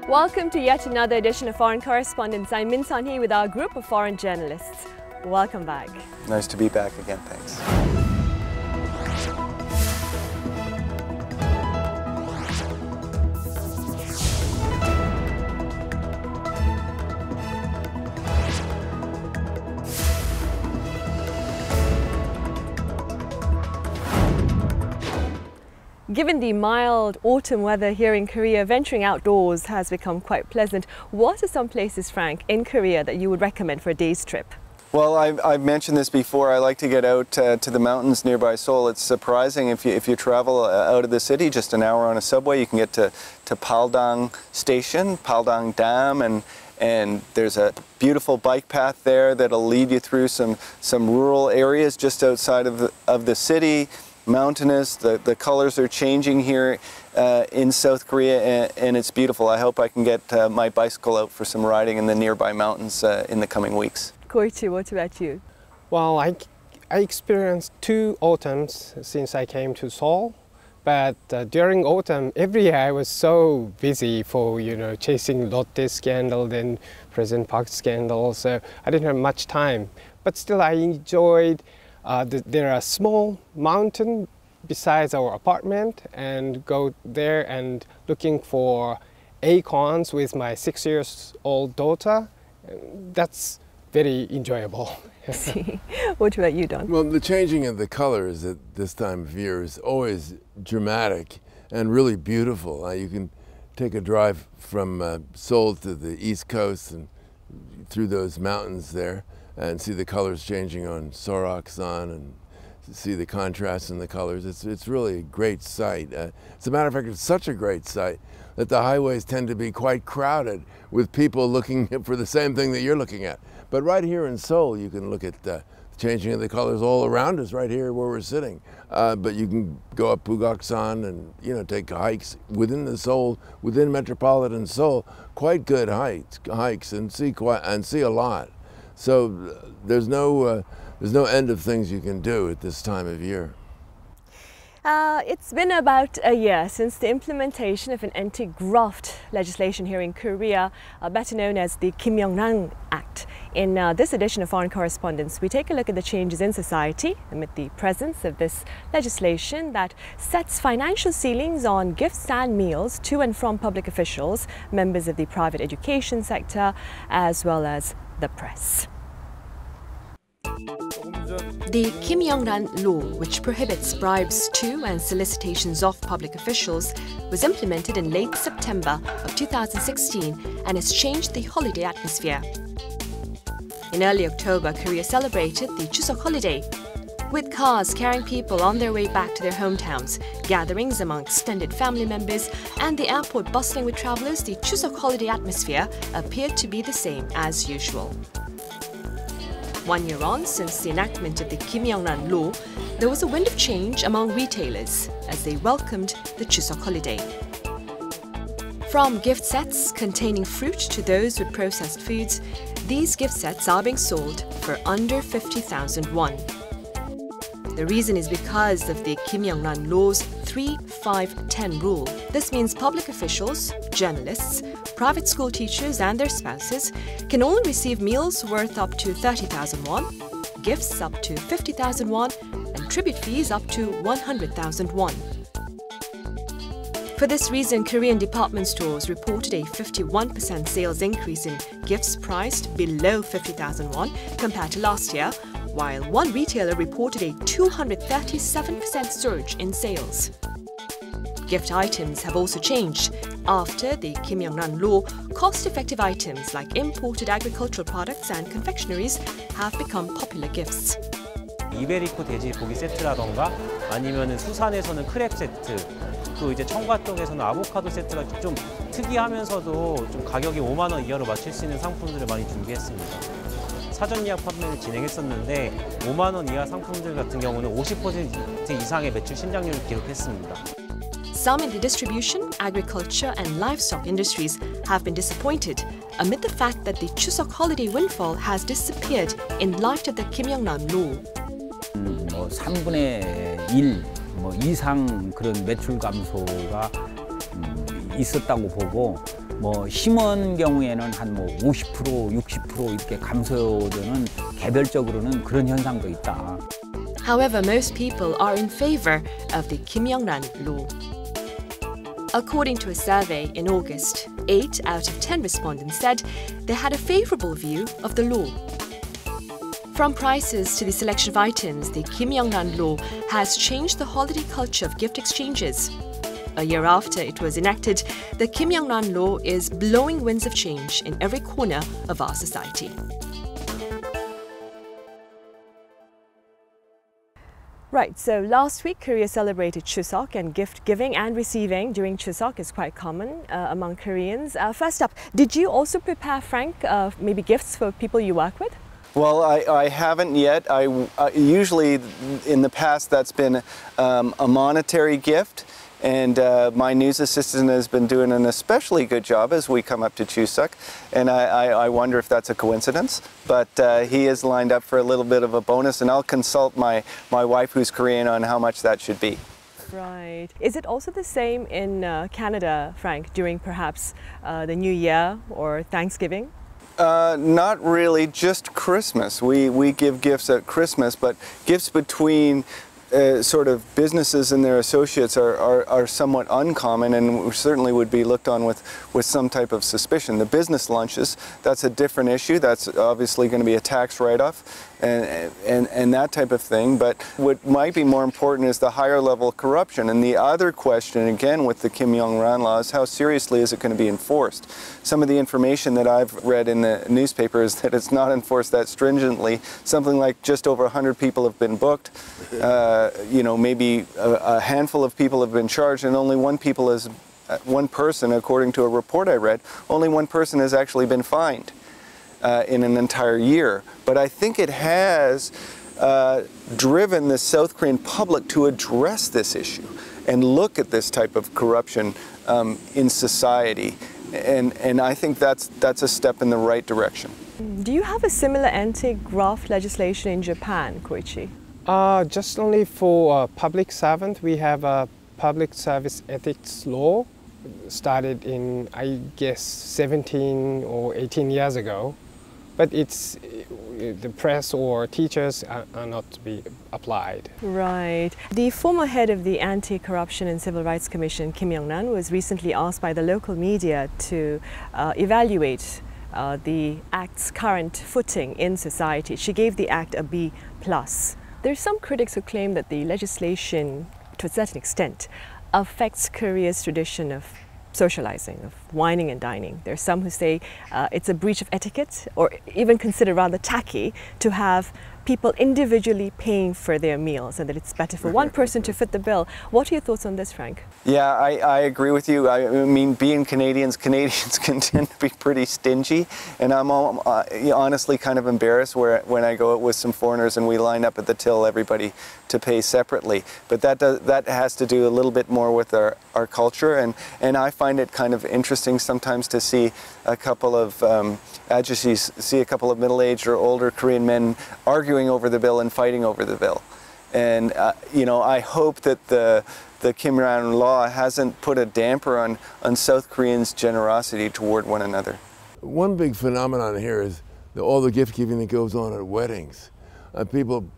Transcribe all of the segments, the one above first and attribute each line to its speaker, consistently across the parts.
Speaker 1: Welcome to yet another edition of Foreign Correspondents. I'm Min Sanhee with our group of foreign journalists. Welcome back.
Speaker 2: Nice to be back again, thanks.
Speaker 1: Given the mild autumn weather here in Korea, venturing outdoors has become quite pleasant. What are some places, Frank, in Korea that you would recommend for a day's trip?
Speaker 2: Well, I've mentioned this before. I like to get out to the mountains nearby Seoul. It's surprising if you travel out of the city, just an hour on a subway, you can get to Paldang Station, Paldang Dam, and there's a beautiful bike path there that'll lead you through some rural areas just outside of the city. Mountainous, the colors are changing here in South Korea, and it's beautiful. I hope I can get my bicycle out for some riding in the nearby mountains in the coming weeks.
Speaker 1: Koichi, what about you?
Speaker 3: Well, I experienced 2 autumns since I came to Seoul, but during autumn, every year I was so busy for, chasing Lotte scandal, then President Park scandal, so I didn't have much time. But still, I enjoyed there are a small mountain besides our apartment, and go there and looking for acorns with my 6-year-old daughter. That's very enjoyable.
Speaker 1: What about you, Don?
Speaker 4: Well, the changing of the colors at this time of year is always dramatic and really beautiful. You can take a drive from Seoul to the East Coast and through those mountains there, and see the colors changing on Soraksan and see the contrast in the colors. It's really a great sight. As a matter of fact, it's such a great sight that the highways tend to be quite crowded with people looking for the same thing that you're looking at. But right here in Seoul, you can look at the changing of the colors all around us right here where we're sitting. But you can go up Pugaksan and take hikes within within metropolitan Seoul, quite good hikes and see a lot. So there's no end of things you can do at this time of year.
Speaker 1: It's been about a year since the implementation of an anti-graft legislation here in Korea, better known as the Youngran Act. In this edition of Foreign Correspondents, we take a look at the changes in society amid the presence of this legislation that sets financial ceilings on gifts and meals to and from public officials, members of the private education sector, as well as the press. The Youngran Law, which prohibits bribes to and solicitations of public officials, was implemented in late September of 2016 and has changed the holiday atmosphere. In early October, Korea celebrated the Chuseok holiday, with cars carrying people on their way back to their hometowns, gatherings among extended family members, and the airport bustling with travelers. The Chuseok holiday atmosphere appeared to be the same as usual. 1 year on since the enactment of the Youngran Law, there was a wind of change among retailers as they welcomed the Chuseok holiday. From gift sets containing fruit to those with processed foods, these gift sets are being sold for under 50,000 won. The reason is because of the Youngran Law's 3-5-10 rule. This means public officials, journalists, private school teachers and their spouses can only receive meals worth up to 30,000 won, gifts up to 50,000 won, and tribute fees up to 100,000 won. For this reason, Korean department stores reported a 51% sales increase in gifts priced below 50,000 won compared to last year, while one retailer reported a 237% surge in sales. Gift items have also changed. After the Youngran Law, cost-effective items like imported agricultural products and confectioneries have become popular gifts.
Speaker 5: 이베리코 돼지 고기 세트라던가 아니면은 수산에서는 크랩 세트, 또 이제 청과동에서는 아보카도 세트가 좀 특이하면서도 좀 가격이 5만 원 이하로 맞출 수 있는 상품들을 많이 준비했습니다. 사전 예약 판매를 진행했었는데 5만 원 이하 상품들 같은 경우는 50% 이상의 매출 신장률을 기록했습니다.
Speaker 1: Some in the distribution, agriculture and livestock industries have been disappointed amid the fact that the Chuseok holiday windfall has disappeared in light of the Youngran Law.
Speaker 6: 3분의 1 이상 그런 매출 감소가 있었다고 보고 뭐 심한 경우에는 한 뭐 50%, 60% 이렇게 감소되는 개별적으로는 그런 현상도 있다.
Speaker 1: However, most people are in favor of the Youngran Law. According to a survey in August, 8 out of 10 respondents said they had a favorable view of the law. From prices to the selection of items, the Youngran Law has changed the holiday culture of gift exchanges. A year after it was enacted, the Youngran Law is blowing winds of change in every corner of our society. Right, so last week Korea celebrated Chuseok, and gift giving and receiving during Chuseok is quite common among Koreans. First up, did you also prepare, Frank, maybe gifts for people you work with?
Speaker 2: Well, I haven't yet. Usually in the past that's been a monetary gift, and my news assistant has been doing an especially good job as we come up to Chuseok, and I wonder if that's a coincidence, but he is lined up for a little bit of a bonus, and I'll consult my wife, who's Korean, on how much that should be.
Speaker 1: Right. Is it also the same in Canada, Frank, during perhaps the New Year or Thanksgiving?
Speaker 2: Not really, just Christmas. We give gifts at Christmas, but gifts between sort of businesses and their associates are somewhat uncommon, and certainly would be looked on with some type of suspicion. The business lunches, that's a different issue. That's obviously going to be a tax write-off and that type of thing. But what might be more important is the higher level corruption. And the other question, again, with the Youngran Law is how seriously is it going to be enforced? Some of the information that I've read in the newspaper is that it's not enforced that stringently. Something like just over 100 people have been booked. You know, maybe a handful of people have been charged, and only one person, according to a report I read, only one person has actually been fined in an entire year. But I think it has driven the South Korean public to address this issue and look at this type of corruption in society. And I think that's a step in the right direction.
Speaker 1: Do you have a similar anti-graft legislation in Japan, Koichi?
Speaker 3: Just only for public servant, we have a public service ethics law started in, I guess, 17 or 18 years ago. But it's the press or teachers are not to be applied.
Speaker 1: Right. The former head of the Anti-Corruption and Civil Rights Commission, Kim Young-nan, was recently asked by the local media to evaluate the Act's current footing in society. She gave the Act a B+. There's some critics who claim that the legislation, to a certain extent, affects Korea's tradition of socializing, of wining and dining. There's some who say it's a breach of etiquette, or even consider rather tacky to have people individually paying for their meals, and that it's better for one person to fit the bill. What are your thoughts on this, Frank?
Speaker 2: Yeah, I agree with you. I mean, being Canadians can tend to be pretty stingy, and I'm honestly kind of embarrassed when I go out with some foreigners and we line up at the till, everybody to pay separately. But that has to do a little bit more with our culture, and I find it kind of interesting sometimes to see a couple of see a couple of middle-aged or older Korean men arguing over the bill and fighting over the bill. And you know, I hope that the Youngran Law hasn't put a damper on South Koreans' generosity toward one another.
Speaker 4: One big phenomenon here is all the gift giving that goes on at weddings. People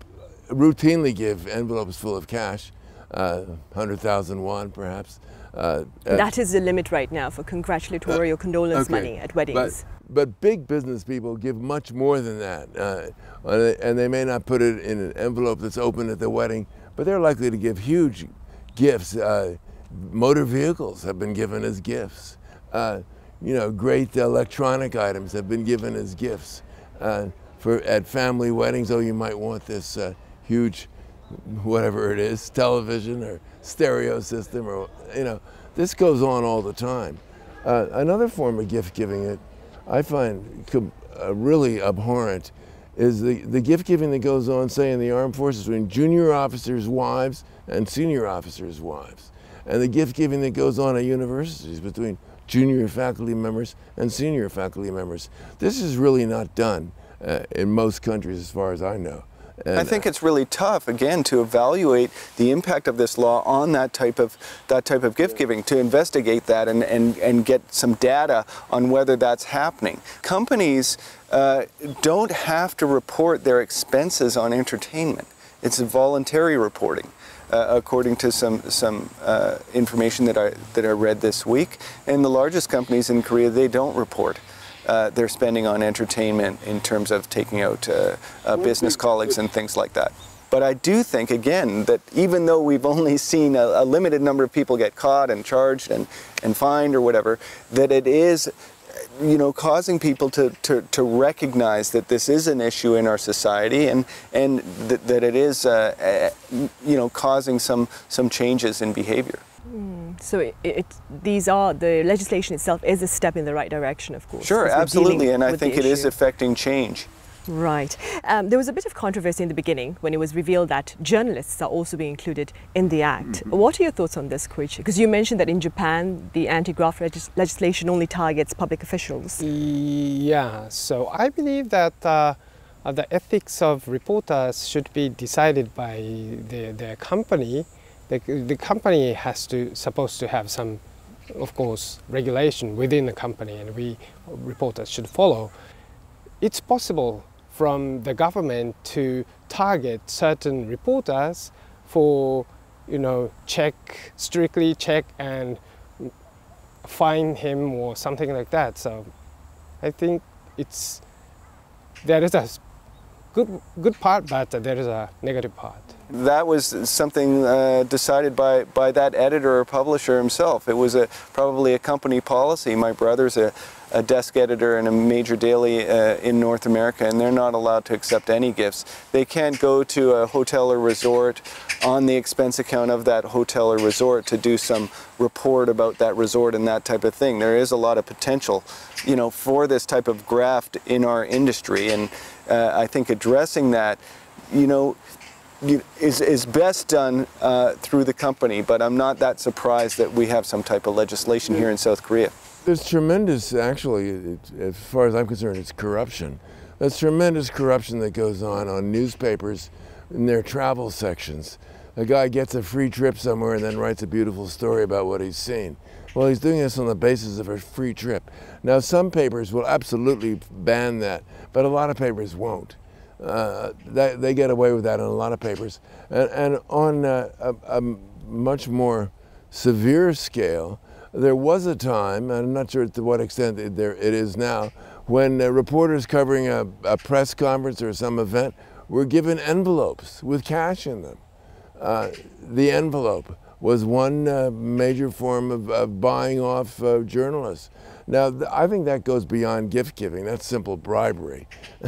Speaker 4: routinely give envelopes full of cash, 100,000 won perhaps.
Speaker 1: That is the limit right now for congratulatory or condolence money at weddings.
Speaker 4: But big business people give much more than that, and they may not put it in an envelope that's open at the wedding, but they're likely to give huge gifts. Motor vehicles have been given as gifts. You know, great electronic items have been given as gifts. At family weddings, oh, you might want this huge, whatever it is, television or stereo system, or, you know, this goes on all the time. Another form of gift giving that I find really abhorrent is the gift giving that goes on, say, in the armed forces between junior officers' wives and senior officers' wives, and the gift giving that goes on at universities between junior faculty members and senior faculty members. This is really not done in most countries, as far as I know. And
Speaker 2: I think it's really tough, again, to evaluate the impact of this law on that type of gift giving, to investigate that and get some data on whether that's happening. Companies don't have to report their expenses on entertainment. It's a voluntary reporting, according to some information that I read this week. And the largest companies in Korea, they don't report their spending on entertainment in terms of taking out business colleagues and things like that. But I do think, again, that even though we've only seen a limited number of people get caught and charged and fined or whatever, that it is, you know, causing people to recognize that this is an issue in our society, and that it is, you know, causing some changes in behavior.
Speaker 1: So the legislation itself is a step in the right direction, of course.
Speaker 2: Sure, absolutely, and I think it is affecting change.
Speaker 1: Right. There was a bit of controversy in the beginning when it was revealed that journalists are also being included in the act. What are your thoughts on this, Koichi? Because you mentioned that in Japan, the anti-graft legislation only targets public officials.
Speaker 3: Yeah, so I believe that the ethics of reporters should be decided by their company. The company supposed to have some, of course, regulation within the company, and we reporters should follow. It's possible from the government to target certain reporters for, you know, strictly check and fine him or something like that. So I think there is a good part, but there is a negative part.
Speaker 2: That was something decided by that editor or publisher himself. It was probably a company policy. My brother's a desk editor in a major daily in North America, and they're not allowed to accept any gifts. They can't go to a hotel or resort on the expense account of that hotel or resort to do some report about that resort and that type of thing. There is a lot of potential, you know, for this type of graft in our industry, and I think addressing that, you know, is best done through the company, but I'm not that surprised that we have some type of legislation here in South Korea.
Speaker 4: There's tremendous, actually, as far as I'm concerned, it's corruption. There's tremendous corruption that goes on newspapers in their travel sections. A guy gets a free trip somewhere and then writes a beautiful story about what he's seen. Well, he's doing this on the basis of a free trip. Now, some papers will absolutely ban that, but a lot of papers won't. They get away with that in a lot of papers. And on a much more severe scale, there was a time, and I'm not sure to what extent it is now, when reporters covering a press conference or some event were given envelopes with cash in them. The envelope was one major form of buying off journalists. Now, I think that goes beyond gift giving. That's simple bribery.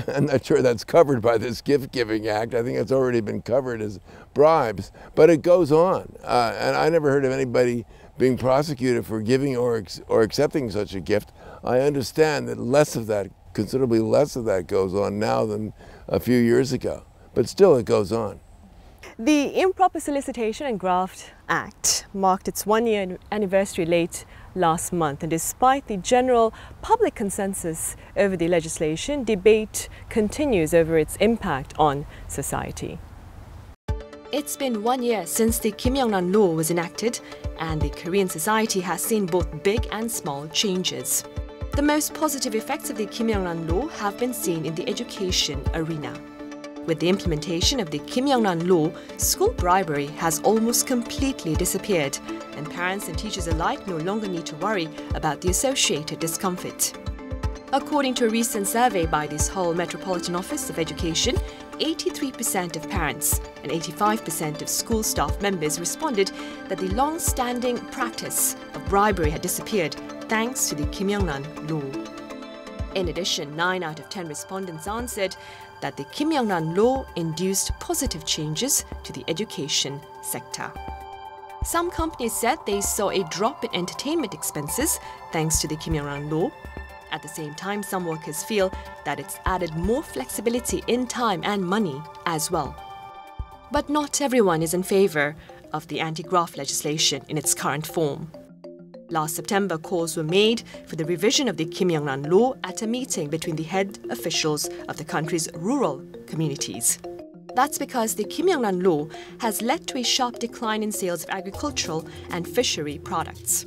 Speaker 4: I'm not sure that's covered by this gift giving act. I think it's already been covered as bribes, but it goes on. And I never heard of anybody being prosecuted for giving or accepting such a gift. I understand that less of that, considerably less of that goes on now than a few years ago, but still it goes on.
Speaker 1: The Improper Solicitation and Graft Act marked its one-year anniversary late last month, and despite the general public consensus over the legislation, debate continues over its impact on society. It's been 1 year since the Kim Youngran Law was enacted, and the Korean society has seen both big and small changes. The most positive effects of the Kim Youngran Law have been seen in the education arena. With the implementation of the Kim Youngran Law, school bribery has almost completely disappeared, and parents and teachers alike no longer need to worry about the associated discomfort. According to a recent survey by the Seoul Metropolitan Office of Education, 83% of parents and 85% of school staff members responded that the long-standing practice of bribery had disappeared thanks to the Kim Youngran Law. In addition, 9 out of 10 respondents answered that the Kim Youngran Law induced positive changes to the education sector. Some companies said they saw a drop in entertainment expenses thanks to the Kim Youngran Law. At the same time, some workers feel that it's added more flexibility in time and money as well. But not everyone is in favor of the anti-graft legislation in its current form. Last September, calls were made for the revision of the Kim Youngran Law at a meeting between the head officials of the country's rural communities. That's because the Kim Youngran Law has led to a sharp decline in sales of agricultural and fishery products.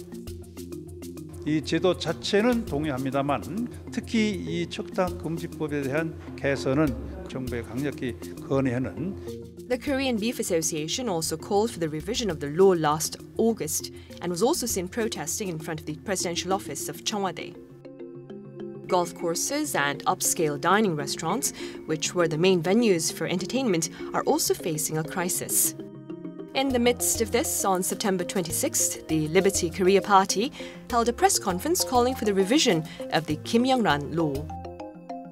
Speaker 7: 이 제도 자체는 동의합니다만 특히 이 척당 금지법에 대한 개선은 정부에 강력히 건의하는.
Speaker 1: The Korean Beef Association also called for the revision of the law last August and was also seen protesting in front of the presidential office of Cheongwade. Golf courses and upscale dining restaurants, which were the main venues for entertainment, are also facing a crisis. In the midst of this, on September 26th, the Liberty Korea Party held a press conference calling for the revision of the Kim Youngran Law.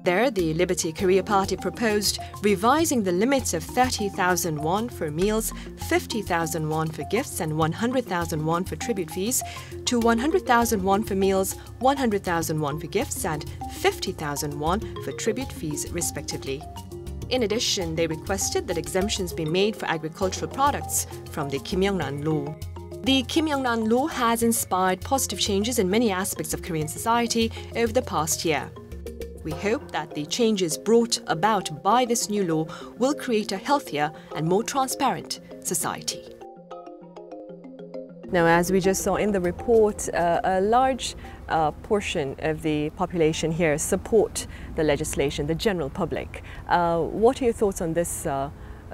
Speaker 1: There, the Liberty Korea Party proposed revising the limits of 30,000 won for meals, 50,000 won for gifts, and 100,000 won for tribute fees to 100,000 won for meals, 100,000 won for gifts, and 50,000 won for tribute fees, respectively. In addition, they requested that exemptions be made for agricultural products from the Kim Youngran Law. The Kim Youngran Law has inspired positive changes in many aspects of Korean society over the past year. We hope that the changes brought about by this new law will create a healthier and more transparent society. Now, as we just saw in the report, a large portion of the population here support the legislation, the general public. What are your thoughts on this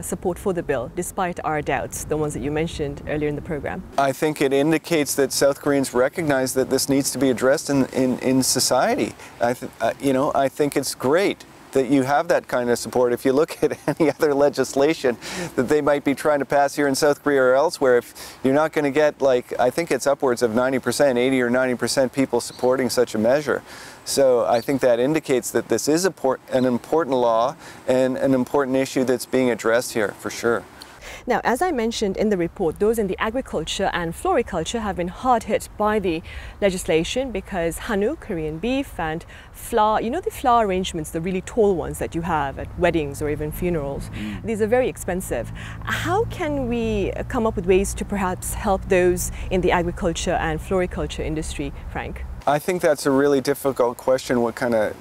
Speaker 1: support for the bill, despite our doubts, the ones that you mentioned earlier in the program?
Speaker 2: I think it indicates that South Koreans recognize that this needs to be addressed in society. I think it's great that you have that kind of support. If you look at any other legislation that they might be trying to pass here in South Korea or elsewhere, if you're not going to get, like, I think it's upwards of 90%, 80 or 90% people supporting such a measure. So I think that indicates that this is an important law and an important issue that's being addressed here, for sure.
Speaker 1: Now, as I mentioned in the report, those in the agriculture and floriculture have been hard hit by the legislation because Hanu, Korean beef, and flour, you know, the flour arrangements, the really tall ones that you have at weddings or even funerals, these are very expensive. How can we come up with ways to perhaps help those in the agriculture and floriculture industry, Frank?
Speaker 2: I think that's a really difficult question, what kind of,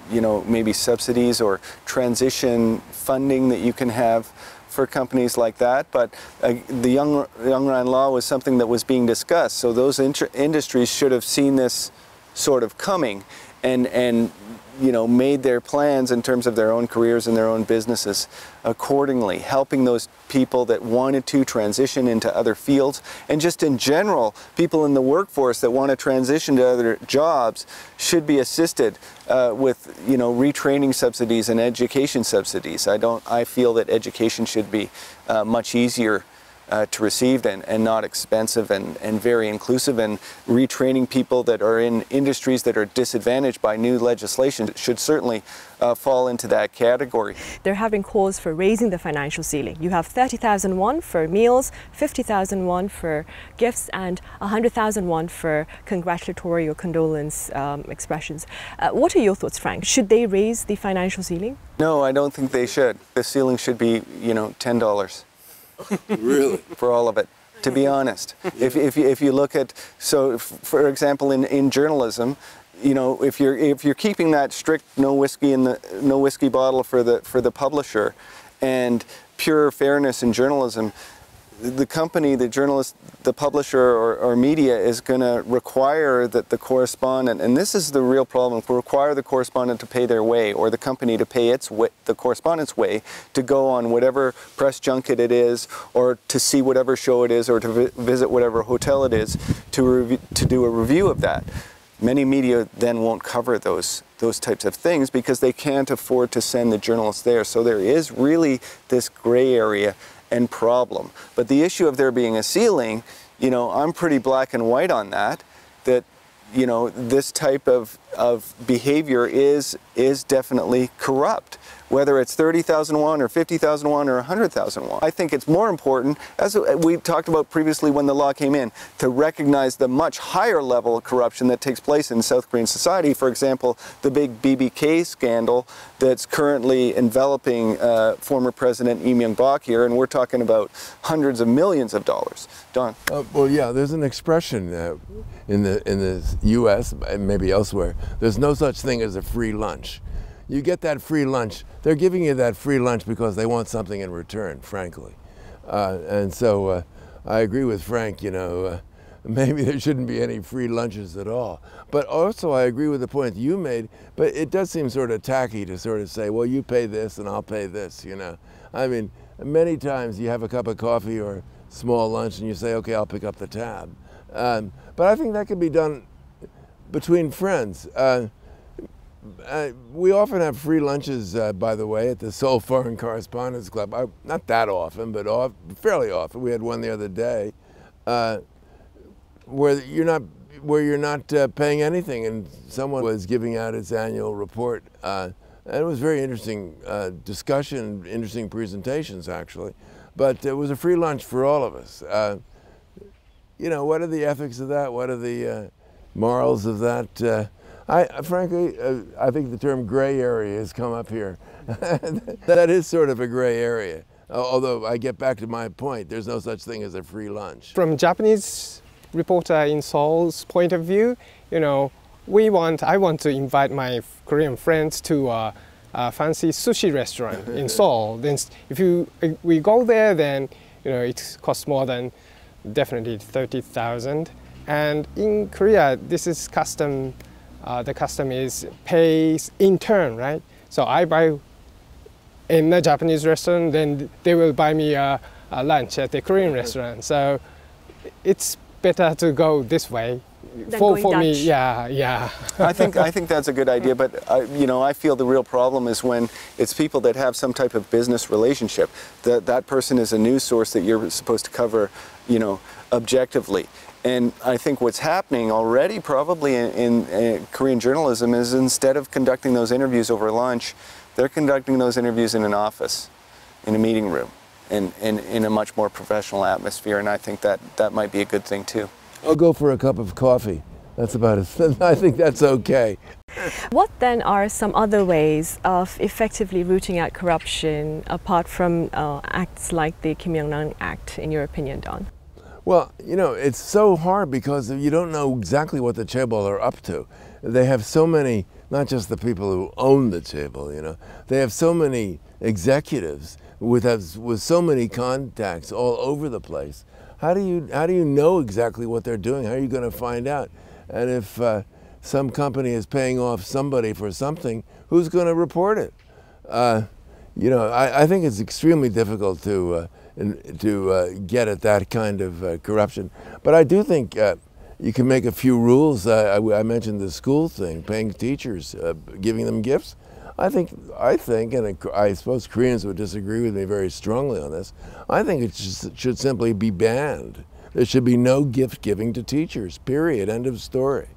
Speaker 2: maybe subsidies or transition funding that you can have for companies like that, but the Youngran Law was something that was being discussed, so those industries should have seen this sort of coming and made their plans in terms of their own careers and their own businesses accordingly, helping those people that wanted to transition into other fields, and just in general, people in the workforce that want to transition to other jobs should be assisted with retraining subsidies and education subsidies. I feel that education should be much easier to receive and not expensive and very inclusive, and retraining people that are in industries that are disadvantaged by new legislation should certainly fall into that category.
Speaker 1: They're having calls for raising the financial ceiling. You have 30,000 won for meals, 50,000 won for gifts, and 100,000 won for congratulatory or condolence expressions. What are your thoughts, Frank? Should they raise the financial ceiling?
Speaker 2: No, I don't think they should. The ceiling should be, $10.
Speaker 4: Really?
Speaker 2: For all of it, to be honest. If you look at, so for example, in journalism, if you're keeping that strict no whiskey bottle for the publisher and pure fairness in journalism, the company, the journalist, the publisher or media is going to require that the correspondent, and this is the real problem, require the correspondent to pay their way, or the company to pay the correspondent's way to go on whatever press junket it is, or to see whatever show it is, or to visit whatever hotel it is, to do a review of that. Many media then won't cover those types of things because they can't afford to send the journalists there. So there is really this gray area and problem. But the issue of there being a ceiling, I'm pretty black and white on that this type of behavior is definitely corrupt. Whether it's 30,000 won or 50,000 won or 100,000 won. I think it's more important, as we talked about previously when the law came in, to recognize the much higher level of corruption that takes place in South Korean society. For example, the big BBK scandal that's currently enveloping former President Lee Myung-bak here, and we're talking about hundreds of millions of dollars. Don?
Speaker 4: Well, yeah, there's an expression in the U.S. and maybe elsewhere. There's no such thing as a free lunch. you get that free lunch. They're giving you that free lunch because they want something in return, frankly. And so I agree with Frank, you know, maybe there shouldn't be any free lunches at all. But also I agree with the point you made, but it does seem sort of tacky to sort of say, well, you pay this and I'll pay this, you know. I mean, many times you have a cup of coffee or small lunch and you say, okay, I'll pick up the tab. But I think that can be done between friends. We often have free lunches, by the way, at the Seoul Foreign Correspondents Club. Not that often, but fairly often. We had one the other day where you're not paying anything, and someone was giving out its annual report. And it was very interesting discussion, interesting presentations, actually. But it was a free lunch for all of us. You know, what are the ethics of that? What are the morals of that? Frankly, I think the term gray area has come up here. That is sort of a gray area. Although I get back to my point, there's no such thing as a free lunch.
Speaker 3: From Japanese reporter in Seoul's point of view, you know, I want to invite my Korean friends to a fancy sushi restaurant in Seoul. Then if we go there, then you know it costs more than definitely 30,000. And in Korea, this is custom. The custom is pays in turn, right? So I buy in a Japanese restaurant, then they will buy me a lunch at the Korean restaurant. So it's better to go this way. For me, yeah.
Speaker 2: I think that's a good idea, but you know, I feel the real problem is when it's people that have some type of business relationship. That person is a news source that you're supposed to cover, you know, objectively. And I think what's happening already probably in Korean journalism is instead of conducting those interviews over lunch, they're conducting those interviews in an office, in a meeting room, in a much more professional atmosphere. And I think that might be a good thing too.
Speaker 4: I'll go for a cup of coffee. That's about it. I think that's okay.
Speaker 1: What then are some other ways of effectively rooting out corruption apart from acts like the Kim Youngran Act, in your opinion, Don?
Speaker 4: Well, you know, it's so hard because you don't know exactly what the chaebol are up to. They have so many, not just the people who own the chaebol, you know, they have so many executives with so many contacts all over the place. How do you know exactly what they're doing? How are you going to find out? And if some company is paying off somebody for something, who's going to report it? You know, I think it's extremely difficult to get at that kind of corruption. But I do think you can make a few rules. I mentioned the school thing, paying teachers, giving them gifts. I think, and I suppose Koreans would disagree with me very strongly on this, I think it should simply be banned. There should be no gift giving to teachers, period, end of story.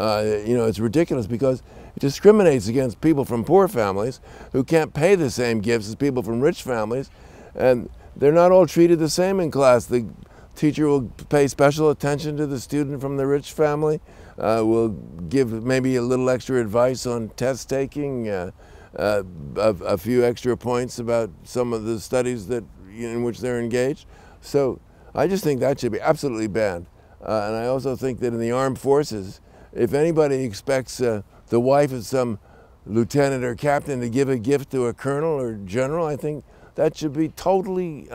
Speaker 4: You know, it's ridiculous because it discriminates against people from poor families who can't pay the same gifts as people from rich families, and they're not all treated the same in class. The teacher will pay special attention to the student from the rich family, will give maybe a little extra advice on test taking, a few extra points about some of the studies in which they're engaged. So I just think that should be absolutely banned. And I also think that in the armed forces, if anybody expects the wife of some lieutenant or captain to give a gift to a colonel or general, I think that should be totally,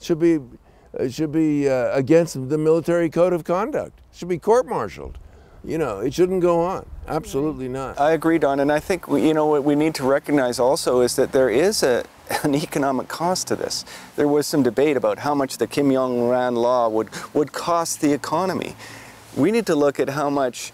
Speaker 4: should be against the military code of conduct. It should be court-martialed. You know, it shouldn't go on. Absolutely not.
Speaker 2: I agree, Don, and I think you know what we need to recognize also is that there is an economic cost to this. There was some debate about how much the Kim Youngran Law would cost the economy. We need to look at how much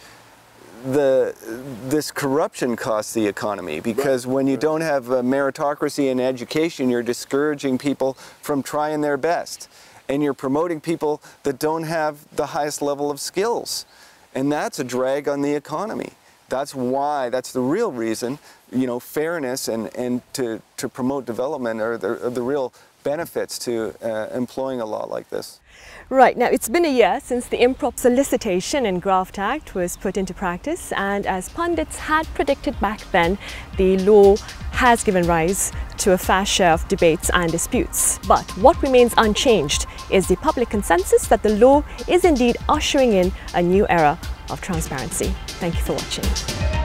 Speaker 2: this corruption costs the economy, because when you don't have a meritocracy in education, you're discouraging people from trying their best, and you're promoting people that don't have the highest level of skills, and that's a drag on the economy. That's the real reason, you know, fairness and to promote development are the real benefits to employing a law like this.
Speaker 1: Right, now it's been a year since the Improper Solicitation and Graft Act was put into practice, and as pundits had predicted back then, the law has given rise to a fair share of debates and disputes. But what remains unchanged is the public consensus that the law is indeed ushering in a new era of transparency. Thank you for watching.